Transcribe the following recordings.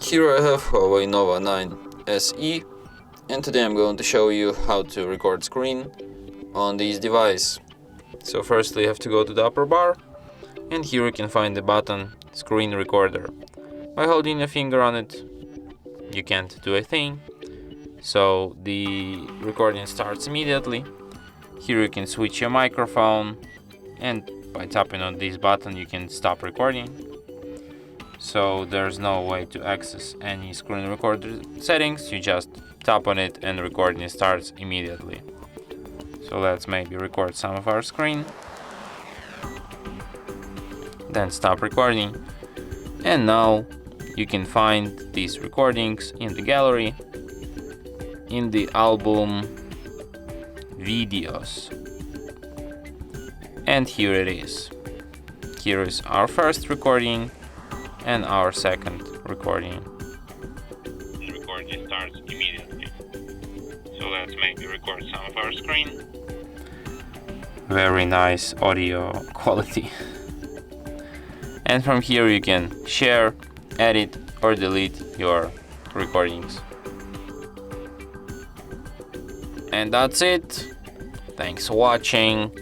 Here I have HUAWEI Nova 9 SE, and today I'm going to show you how to record screen on this device. So firstly you have to go to the upper bar, and here you can find the button Screen Recorder. By holding a finger on it, you can't do a thing, so the recording starts immediately. Here you can switch your microphone, and by tapping on this button you can stop recording. So there's no way to access any screen recorder settings, you just tap on it and recording starts immediately. So let's maybe record some of our screen, then stop recording, and now you can find these recordings in the gallery, in the album videos, and here it is. Here is our first recording and our second recording. The recording starts immediately. So let's maybe record some of our screen. Very nice audio quality. And from here you can share, edit or delete your recordings. And that's it. Thanks for watching.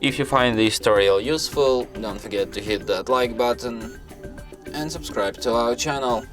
If you find this tutorial useful, don't forget to hit that like button and subscribe to our channel.